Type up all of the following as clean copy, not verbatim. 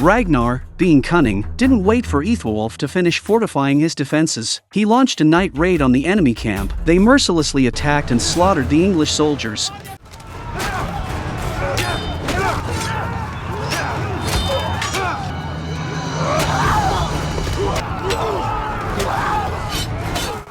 Ragnar, being cunning, didn't wait for Ethilwolf to finish fortifying his defenses. He launched a night raid on the enemy camp. They mercilessly attacked and slaughtered the English soldiers.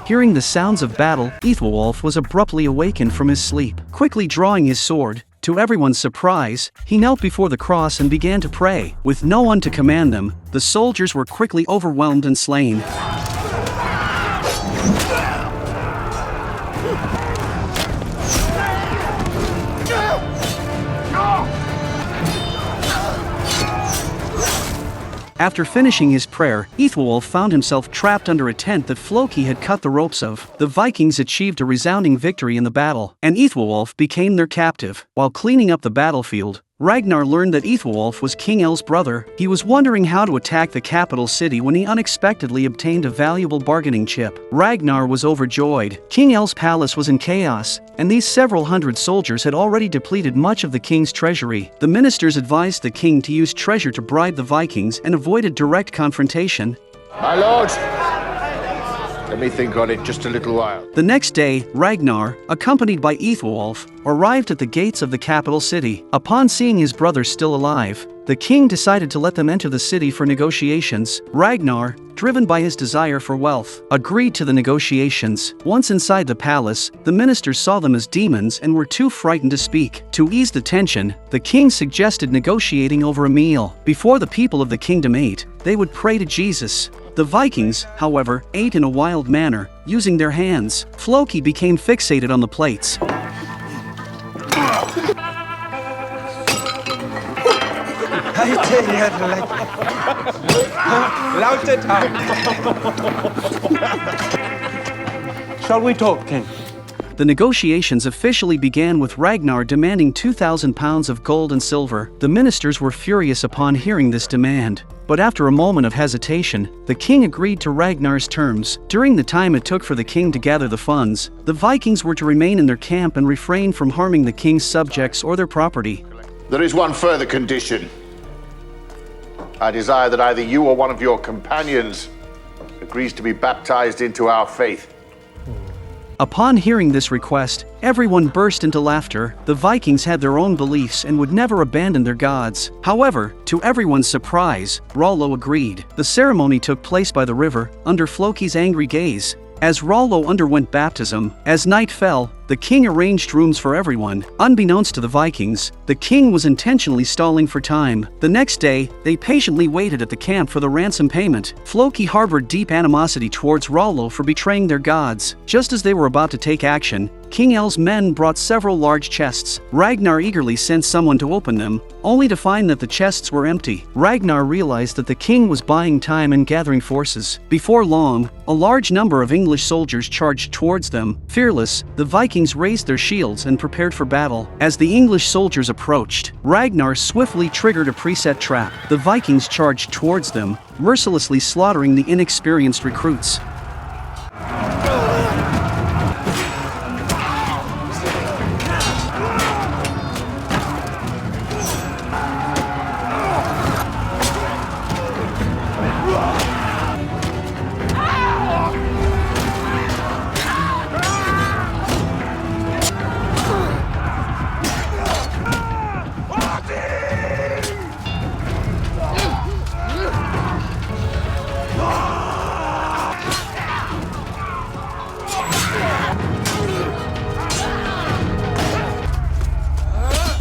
Hearing the sounds of battle, Ethilwolf was abruptly awakened from his sleep. Quickly drawing his sword, to everyone's surprise, he knelt before the cross and began to pray. With no one to command them, the soldiers were quickly overwhelmed and slain. After finishing his prayer, Ethilwolf found himself trapped under a tent that Floki had cut the ropes of. The Vikings achieved a resounding victory in the battle, and Ethilwolf became their captive. While cleaning up the battlefield, Ragnar learned that Ethilwolf was King Earl's brother. He was wondering how to attack the capital city when he unexpectedly obtained a valuable bargaining chip. Ragnar was overjoyed. King Earl's palace was in chaos, and these several hundred soldiers had already depleted much of the king's treasury. The ministers advised the king to use treasure to bribe the Vikings and avoided direct confrontation. My lord, let me think on it just a little while. The next day, Ragnar, accompanied by Ethilwolf, arrived at the gates of the capital city. Upon seeing his brother still alive, the king decided to let them enter the city for negotiations. Ragnar, driven by his desire for wealth, agreed to the negotiations. Once inside the palace, the ministers saw them as demons and were too frightened to speak. To ease the tension, the king suggested negotiating over a meal. Before the people of the kingdom ate, they would pray to Jesus. The Vikings, however, ate in a wild manner, using their hands. Floki became fixated on the plates. Shall we talk, King? The negotiations officially began with Ragnar demanding 2,000 pounds of gold and silver. The ministers were furious upon hearing this demand. But after a moment of hesitation, the king agreed to Ragnar's terms. During the time it took for the king to gather the funds, the Vikings were to remain in their camp and refrain from harming the king's subjects or their property. There is one further condition. I desire that either you or one of your companions agrees to be baptized into our faith. Upon hearing this request, everyone burst into laughter. The Vikings had their own beliefs and would never abandon their gods. However, to everyone's surprise, Rollo agreed. The ceremony took place by the river, under Floki's angry gaze. As Rollo underwent baptism, as night fell, the king arranged rooms for everyone. Unbeknownst to the Vikings, the king was intentionally stalling for time. The next day, they patiently waited at the camp for the ransom payment. Floki harbored deep animosity towards Rollo for betraying their gods. Just as they were about to take action, King Earl's men brought several large chests. Ragnar eagerly sent someone to open them, only to find that the chests were empty. Ragnar realized that the king was buying time and gathering forces. Before long, a large number of English soldiers charged towards them. Fearless, the Vikings raised their shields and prepared for battle. As the English soldiers approached, Ragnar swiftly triggered a preset trap. The Vikings charged towards them, mercilessly slaughtering the inexperienced recruits.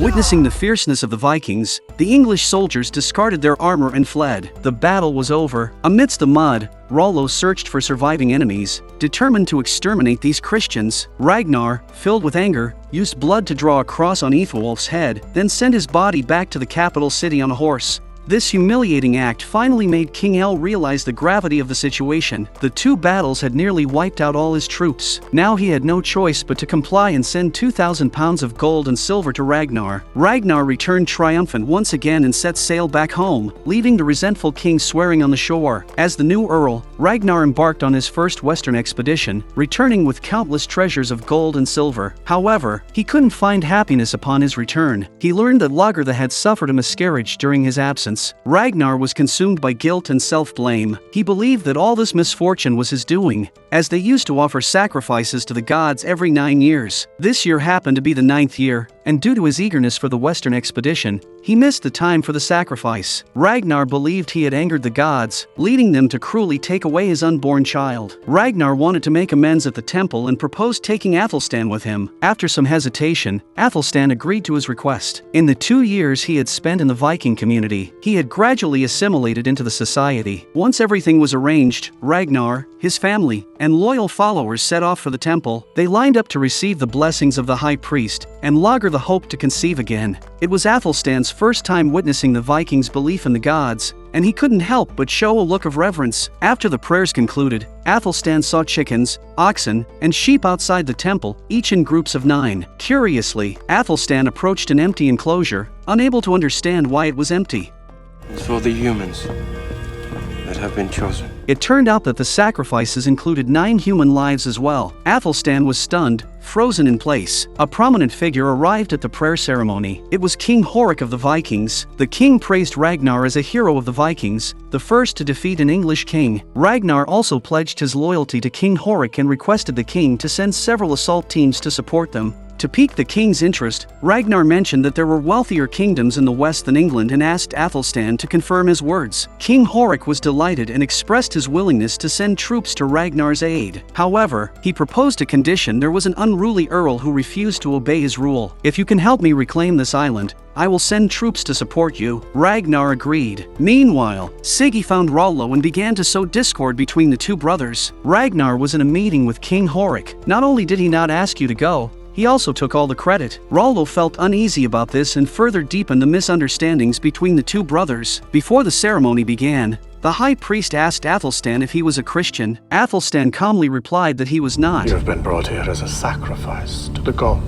Witnessing the fierceness of the Vikings, the English soldiers discarded their armor and fled. The battle was over. Amidst the mud, Rollo searched for surviving enemies, determined to exterminate these Christians. Ragnar, filled with anger, used blood to draw a cross on Ethilwolf's head, then sent his body back to the capital city on a horse. This humiliating act finally made King Earl realize the gravity of the situation. The two battles had nearly wiped out all his troops. Now he had no choice but to comply and send 2,000 pounds of gold and silver to Ragnar. Ragnar returned triumphant once again and set sail back home, leaving the resentful king swearing on the shore. As the new Earl, Ragnar embarked on his first western expedition, returning with countless treasures of gold and silver. However, he couldn't find happiness upon his return. He learned that Lagertha had suffered a miscarriage during his absence. absence, Ragnar was consumed by guilt and self-blame. He believed that all this misfortune was his doing, as they used to offer sacrifices to the gods every 9 years. This year happened to be the 9th year, and due to his eagerness for the western expedition, he missed the time for the sacrifice. Ragnar believed he had angered the gods, leading them to cruelly take away his unborn child. Ragnar wanted to make amends at the temple and proposed taking Athelstan with him. After some hesitation, Athelstan agreed to his request. In the 2 years he had spent in the Viking community, he had gradually assimilated into the society. Once everything was arranged, Ragnar, his family, and loyal followers set off for the temple. They lined up to receive the blessings of the high priest, and Lagertha hoped to conceive again. It was Athelstan's first time witnessing the Vikings' belief in the gods, and he couldn't help but show a look of reverence. After the prayers concluded, Athelstan saw chickens, oxen, and sheep outside the temple, each in groups of 9. Curiously, Athelstan approached an empty enclosure, unable to understand why it was empty. It's for the humans that have been chosen. It turned out that the sacrifices included 9 human lives as well. Athelstan was stunned, frozen in place. A prominent figure arrived at the prayer ceremony. It was King Horik of the Vikings. The king praised Ragnar as a hero of the Vikings, the first to defeat an English king. Ragnar also pledged his loyalty to King Horik and requested the king to send several assault teams to support them. To pique the king's interest, Ragnar mentioned that there were wealthier kingdoms in the west than England and asked Athelstan to confirm his words. King Horik was delighted and expressed his willingness to send troops to Ragnar's aid. However, he proposed a condition. There was an unruly Earl who refused to obey his rule. "If you can help me reclaim this island, I will send troops to support you." Ragnar agreed. Meanwhile, Siggy found Rollo and began to sow discord between the two brothers. Ragnar was in a meeting with King Horik. Not only did he not ask you to go, he also took all the credit. Rollo felt uneasy about this and further deepened the misunderstandings between the two brothers. Before the ceremony began, the high priest asked Athelstan if he was a Christian. Athelstan calmly replied that he was not. You have been brought here as a sacrifice to the gods.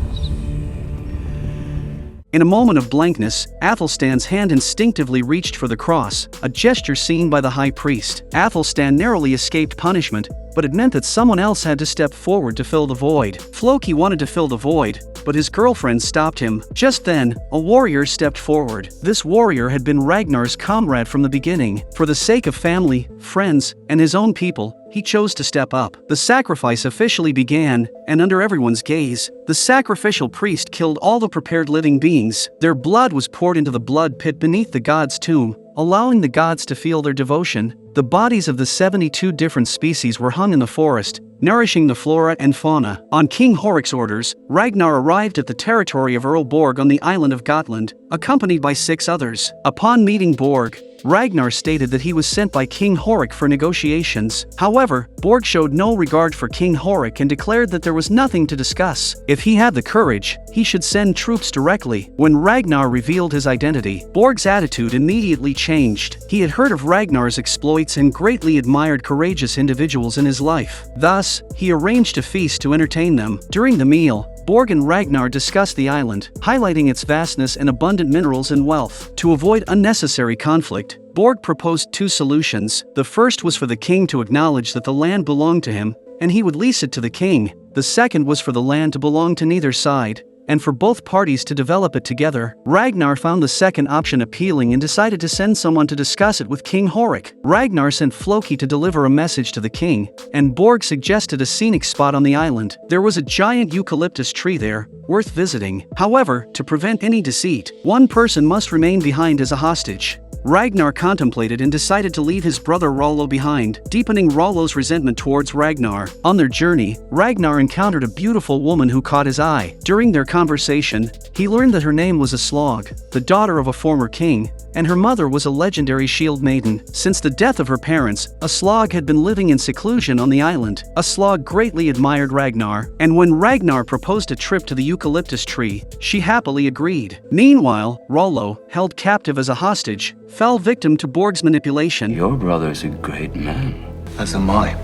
In a moment of blankness, Athelstan's hand instinctively reached for the cross, a gesture seen by the high priest. Athelstan narrowly escaped punishment, but it meant that someone else had to step forward to fill the void. Floki wanted to fill the void, but his girlfriend stopped him. Just then, a warrior stepped forward. This warrior had been Ragnar's comrade from the beginning. For the sake of family, friends, and his own people, he chose to step up. The sacrifice officially began, and under everyone's gaze, the sacrificial priest killed all the prepared living beings. Their blood was poured into the blood pit beneath the god's tomb, allowing the gods to feel their devotion. The bodies of the 72 different species were hung in the forest, nourishing the flora and fauna. On King Horik's orders, Ragnar arrived at the territory of Jarl Borg on the island of Gotaland, accompanied by 6 others. Upon meeting Borg, Ragnar stated that he was sent by King Horik for negotiations. However, Borg showed no regard for King Horik and declared that there was nothing to discuss. If he had the courage, he should send troops directly. When Ragnar revealed his identity, Borg's attitude immediately changed. He had heard of Ragnar's exploits and greatly admired courageous individuals in his life. Thus, he arranged a feast to entertain them. During the meal, Borg and Ragnar discussed the island, highlighting its vastness and abundant minerals and wealth. To avoid unnecessary conflict, Borg proposed 2 solutions. The first was for the king to acknowledge that the land belonged to him, and he would lease it to the king. The second was for the land to belong to neither side, and for both parties to develop it together. Ragnar found the second option appealing and decided to send someone to discuss it with King Horik. Ragnar sent Floki to deliver a message to the king, and Borg suggested a scenic spot on the island. There was a giant eucalyptus tree there, worth visiting. However, to prevent any deceit, one person must remain behind as a hostage. Ragnar contemplated and decided to leave his brother Rollo behind, deepening Rollo's resentment towards Ragnar. On their journey, Ragnar encountered a beautiful woman who caught his eye. During their conversation, he learned that her name was Aslog, the daughter of a former king, and her mother was a legendary shield maiden. Since the death of her parents, Aslog had been living in seclusion on the island. Aslog greatly admired Ragnar, and when Ragnar proposed a trip to the eucalyptus tree, she happily agreed. Meanwhile, Rollo, held captive as a hostage, fell victim to Borg's manipulation. Your brother's a great man. As am I.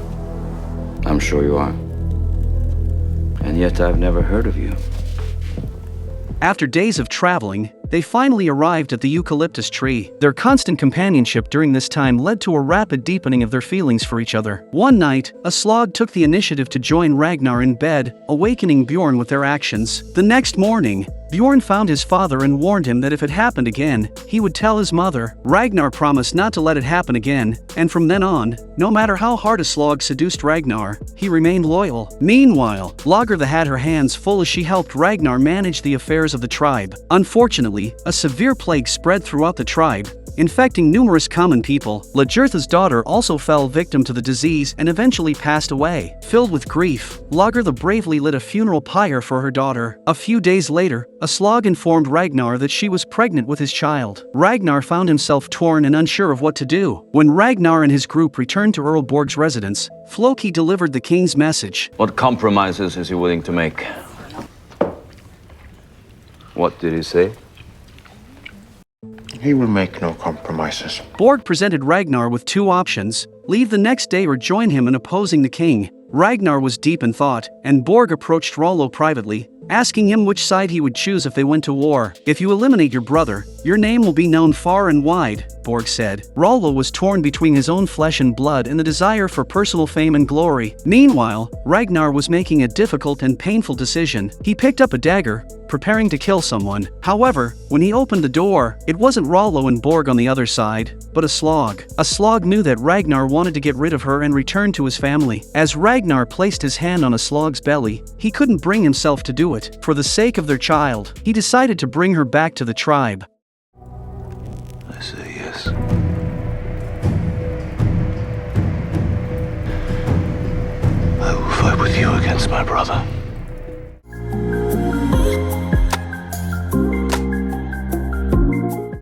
I'm sure you are. And yet I've never heard of you. After days of traveling, they finally arrived at the eucalyptus tree. Their constant companionship during this time led to a rapid deepening of their feelings for each other. One night, Aslog took the initiative to join Ragnar in bed, awakening Bjorn with their actions. The next morning, Bjorn found his father and warned him that if it happened again, he would tell his mother. Ragnar promised not to let it happen again, and from then on, no matter how hard a slog seduced Ragnar, he remained loyal. Meanwhile, Lagertha had her hands full as she helped Ragnar manage the affairs of the tribe. Unfortunately, a severe plague spread throughout the tribe, infecting numerous common people. Lagertha's daughter also fell victim to the disease and eventually passed away. Filled with grief, Lagertha bravely lit a funeral pyre for her daughter. A few days later, a slog informed Ragnar that she was pregnant with his child. Ragnar found himself torn and unsure of what to do. When Ragnar and his group returned to Earl Borg's residence, Floki delivered the king's message. What compromises is he willing to make? What did he say? He will make no compromises. Borg presented Ragnar with two options: leave the next day or join him in opposing the king. Ragnar was deep in thought, and Borg approached Rollo privately, asking him which side he would choose if they went to war. If you eliminate your brother, your name will be known far and wide, Borg said. Rollo was torn between his own flesh and blood and the desire for personal fame and glory. Meanwhile, Ragnar was making a difficult and painful decision. He picked up a dagger, preparing to kill someone. However, when he opened the door, it wasn't Rollo and Borg on the other side, but a slog. A slog knew that Ragnar wanted to get rid of her and return to his family. As Ragnar placed his hand on a slog's belly, he couldn't bring himself to do it. For the sake of their child, he decided to bring her back to the tribe. I say yes. I will fight with you against my brother.